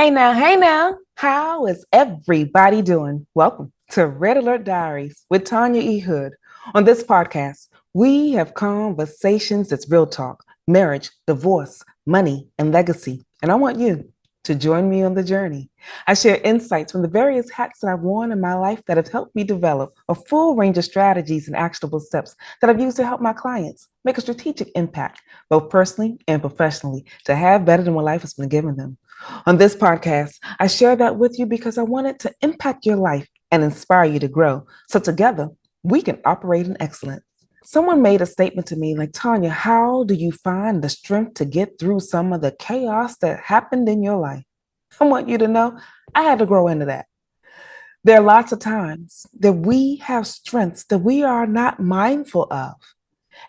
Hey now, how is everybody doing? Welcome to Red Alert Diaries with Tanya E. Hood. On this podcast, we have conversations that's real talk, marriage, divorce, money, and legacy. And I want you to join me on the journey. I share insights from the various hats that I've worn in my life that have helped me develop a full range of strategies and actionable steps that I've used to help my clients make a strategic impact, both personally and professionally, to have better than what life has been giving them. On this podcast, I share that with you because I want it to impact your life and inspire you to grow. So together, we can operate in excellence. Someone made a statement to me like, Tanya, how do you find the strength to get through some of the chaos that happened in your life? I want you to know I had to grow into that. There are lots of times that we have strengths that we are not mindful of.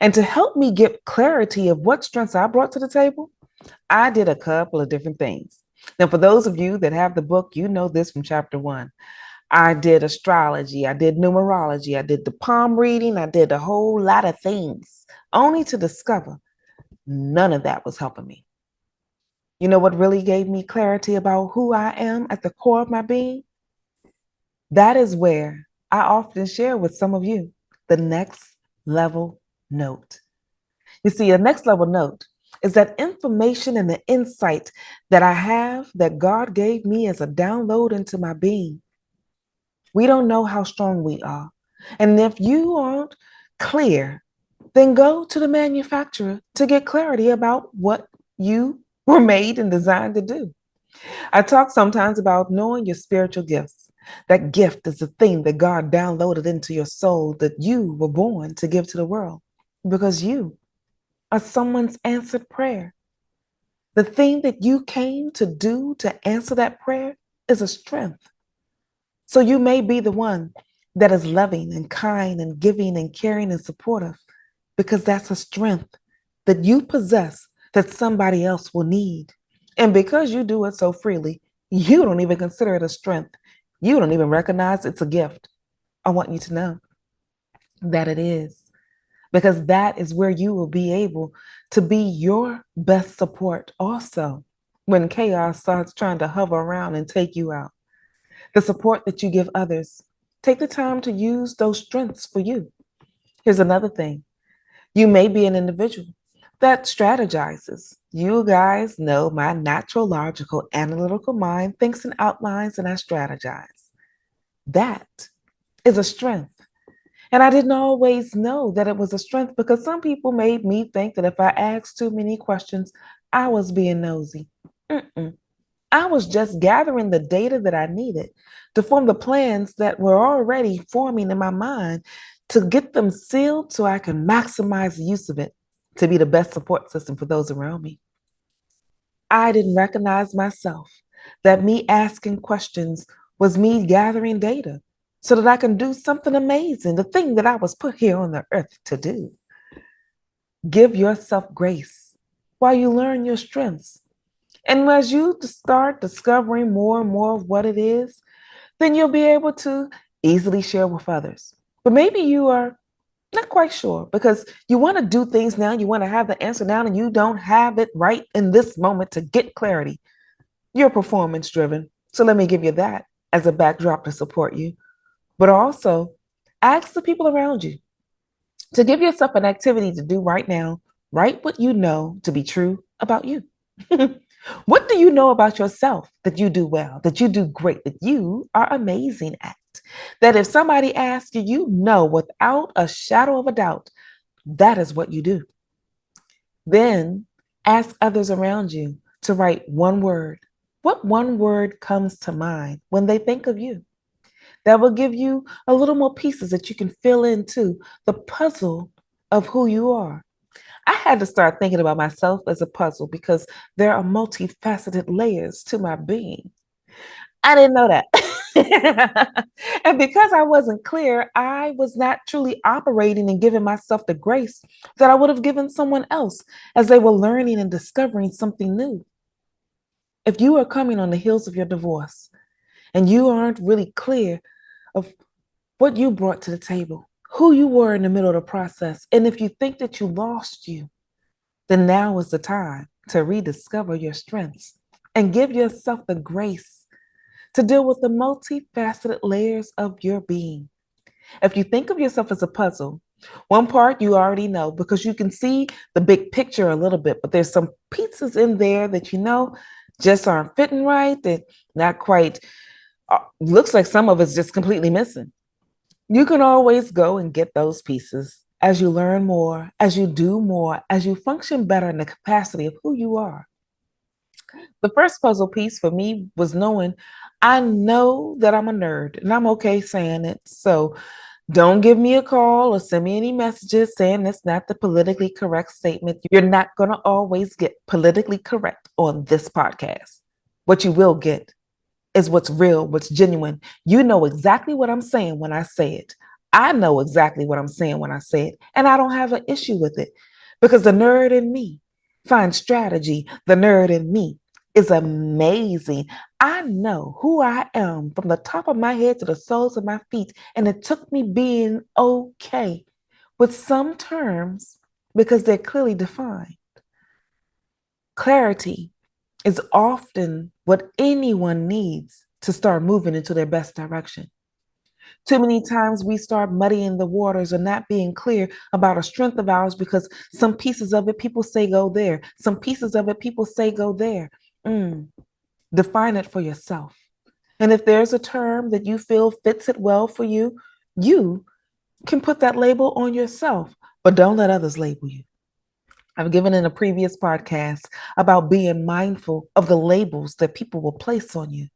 And to help me get clarity of what strengths I brought to the table, I did a couple of different things. Now, for those of you that have the book, you know this from chapter 1. I did astrology, I did numerology, I did the palm reading, I did a whole lot of things, only to discover none of that was helping me. You know what really gave me clarity about who I am at the core of my being? That is where I often share with some of you the next level note. You see, a next level note is that information and the insight that I have that God gave me as a download into my being. We don't know how strong we are. And if you aren't clear, then go to the manufacturer to get clarity about what you were made and designed to do. I talk sometimes about knowing your spiritual gifts. That gift is the thing that God downloaded into your soul that you were born to give to the world because you are someone's answered prayer. The thing that you came to do to answer that prayer is a strength. So you may be the one that is loving and kind and giving and caring and supportive because that's a strength that you possess that somebody else will need. And because you do it so freely, you don't even consider it a strength. You don't even recognize it's a gift. I want you to know that it is, because that is where you will be able to be your best support also when chaos starts trying to hover around and take you out. The support that you give others, take the time to use those strengths for you. Here's another thing. You may be an individual that strategizes. You guys know my natural, logical, analytical mind thinks in outlines and I strategize. That is a strength. And I didn't always know that it was a strength because some people made me think that if I asked too many questions, I was being nosy. Mm-mm. I was just gathering the data that I needed to form the plans that were already forming in my mind to get them sealed so I can maximize the use of it to be the best support system for those around me. I didn't recognize myself that me asking questions was me gathering data so that I can do something amazing, the thing that I was put here on the earth to do. Give yourself grace while you learn your strengths. And as you start discovering more and more of what it is, then you'll be able to easily share with others. But maybe you are not quite sure because you want to do things now, you want to have the answer now, and you don't have it right in this moment to get clarity. You're performance driven. So let me give you that as a backdrop to support you. But also ask the people around you to give yourself an activity to do right now. Write what you know to be true about you. What do you know about yourself that you do well, that you do great, that you are amazing at? That if somebody asks you, you know without a shadow of a doubt, that is what you do. Then ask others around you to write one word. What one word comes to mind when they think of you? That will give you a little more pieces that you can fill into the puzzle of who you are. I had to start thinking about myself as a puzzle because there are multifaceted layers to my being. I didn't know that. And because I wasn't clear, I was not truly operating and giving myself the grace that I would have given someone else as they were learning and discovering something new. If you are coming on the heels of your divorce and you aren't really clear of what you brought to the table, who you were in the middle of the process, and if you think that you lost you, then now is the time to rediscover your strengths. and give yourself the grace to deal with the multifaceted layers of your being. If you think of yourself as a puzzle, one part you already know because you can see the big picture a little bit, but there's some pieces in there that you know just aren't fitting right, that not quite, looks like some of it's just completely missing. You can always go and get those pieces as you learn more, as you do more, as you function better in the capacity of who you are. The first puzzle piece for me was knowing I know that I'm a nerd and I'm okay saying it. So don't give me a call or send me any messages saying that's not the politically correct statement. You're not going to always get politically correct on this podcast. What you will get is what's real, what's genuine. You know exactly what I'm saying when I say it. I know exactly what I'm saying when I say it, and I don't have an issue with it because the nerd in me finds strategy. The nerd in me is amazing. I know who I am from the top of my head to the soles of my feet, and it took me being okay with some terms because they're clearly defined. Clarity is often what anyone needs to start moving into their best direction. Too many times we start muddying the waters or not being clear about a strength of ours because some pieces of it people say go there, some pieces of it people say go there. Mm, Define it for yourself. And if there's a term that you feel fits it well for you, you can put that label on yourself, but don't let others label you. I've given in a previous podcast about being mindful of the labels that people will place on you.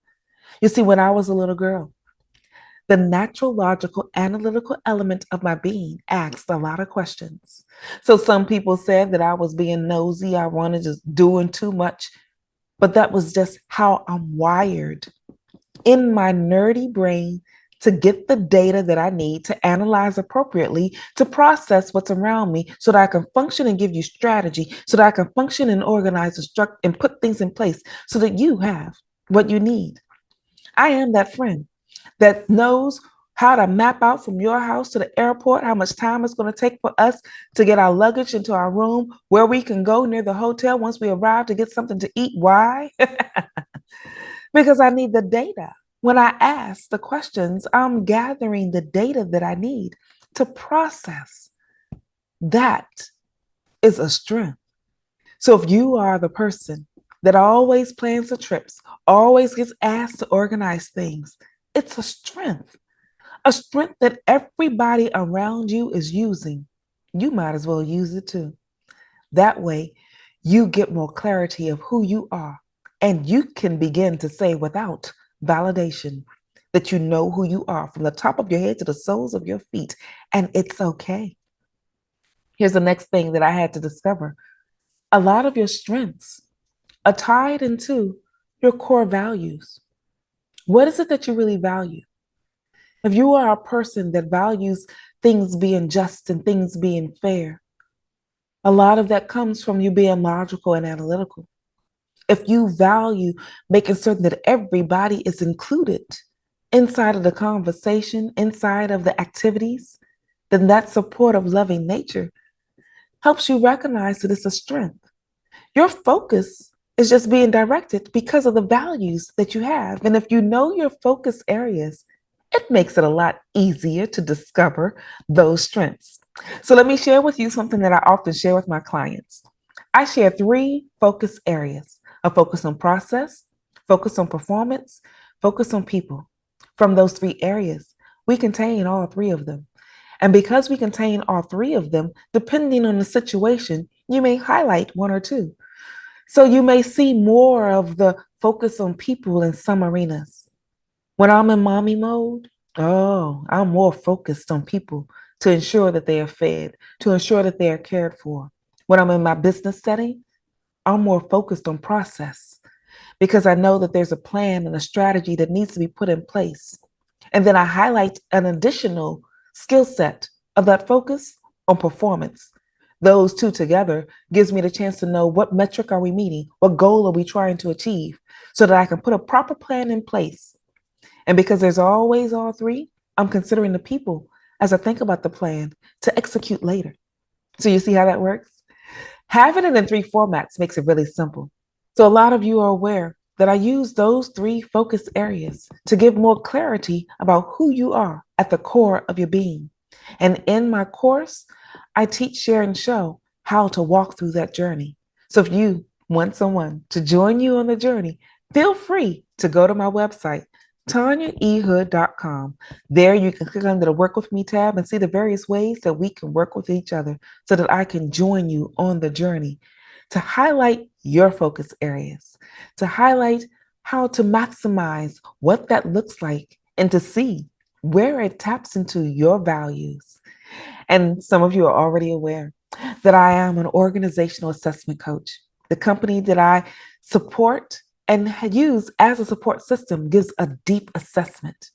You see, when I was a little girl, the natural, logical, analytical element of my being asked a lot of questions. So some people said that I was being nosy, I wanted just doing too much, but that was just how I'm wired in my nerdy brain to get the data that I need to analyze appropriately, to process what's around me so that I can function and give you strategy, so that I can function and organize and structure and put things in place so that you have what you need. I am that friend that knows how to map out from your house to the airport, how much time it's going to take for us to get our luggage into our room, where we can go near the hotel once we arrive to get something to eat. Why? Because I need the data. When I ask the questions, I'm gathering the data that I need to process. That is a strength. So if you are the person that always plans the trips, always gets asked to organize things, it's a strength that everybody around you is using. You might as well use it too. That way, you get more clarity of who you are, and you can begin to say without validation that you know who you are from the top of your head to the soles of your feet, and it's okay. Here's the next thing that I had to discover. A lot of your strengths are tied into your core values. What is it that you really value? If you are a person that values things being just and things being fair, a lot of that comes from you being logical and analytical. If you value making certain that everybody is included inside of the conversation, inside of the activities, then that support of loving nature helps you recognize that it's a strength. Your focus is just being directed because of the values that you have. And if you know your focus areas, it makes it a lot easier to discover those strengths. So let me share with you something that I often share with my clients. I share 3 focus areas: a focus on process, focus on performance, focus on people. From those 3 areas, we contain all 3 of them. And because we contain all 3 of them, depending on the situation, you may highlight 1 or 2. So you may see more of the focus on people in some arenas. When I'm in mommy mode, oh, I'm more focused on people to ensure that they are fed, to ensure that they are cared for. When I'm in my business setting, I'm more focused on process because I know that there's a plan and a strategy that needs to be put in place. And then I highlight an additional skill set of that focus on performance. Those 2 together gives me the chance to know what metric are we meeting, what goal are we trying to achieve, so that I can put a proper plan in place. And because there's always all 3, I'm considering the people as I think about the plan to execute later. So you see how that works? Having it in 3 formats makes it really simple. So a lot of you are aware that I use those three focus areas to give more clarity about who you are at the core of your being. And in my course, I teach, share, and show how to walk through that journey. So if you want someone to join you on the journey, feel free to go to my website, tanyaehood.com. There you can click under the Work With Me tab and see the various ways that we can work with each other so that I can join you on the journey to highlight your focus areas, to highlight how to maximize what that looks like, and to see where it taps into your values. And some of you are already aware that I am an organizational assessment coach. The company that I support and use as a support system gives a deep assessment.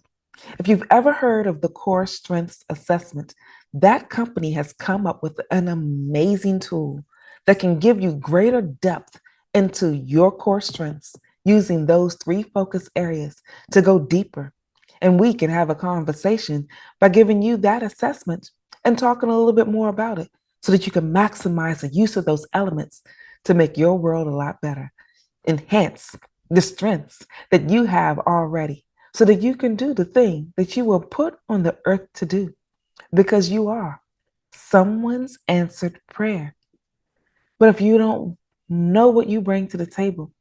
If you've ever heard of the Core Strengths Assessment, that company has come up with an amazing tool that can give you greater depth into your core strengths using those three focus areas to go deeper. And we can have a conversation by giving you that assessment and talking a little bit more about it so that you can maximize the use of those elements to make your world a lot better. Enhance the strengths that you have already so that you can do the thing that you were put on the earth to do because you are someone's answered prayer. But if you don't know what you bring to the table,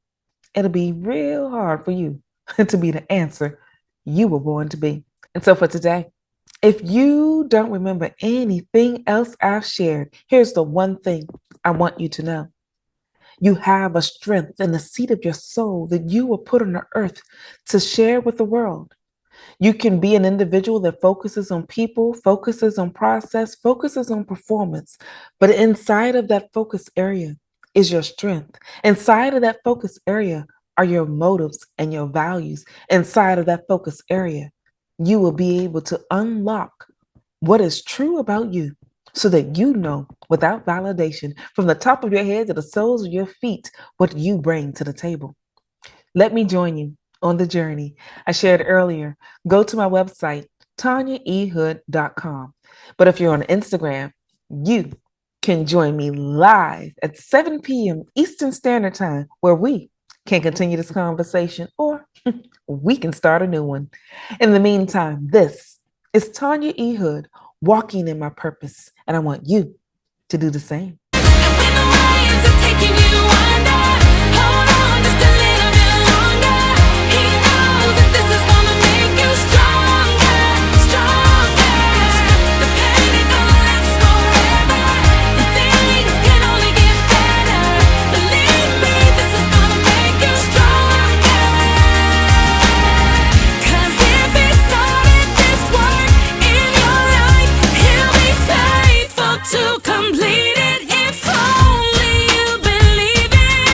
it'll be real hard for you to be the answer you were born to be. And so for today, if you don't remember anything else I've shared, here's the one thing I want you to know. You have a strength in the seat of your soul that you were put on the earth to share with the world. You can be an individual that focuses on people, focuses on process, focuses on performance. But inside of that focus area is your strength. Inside of that focus area are your motives and your values. Inside of that focus area, you will be able to unlock what is true about you so that you know without validation from the top of your head to the soles of your feet what you bring to the table. Let me join you on the journey I shared earlier. Go to my website, tanyaehood.com. But if you're on Instagram, you can join me live at 7 p.m. Eastern Standard Time, where we can continue this conversation or we can start a new one. In the meantime, this is Tanya E. Hood walking in my purpose, and I want you to do the same.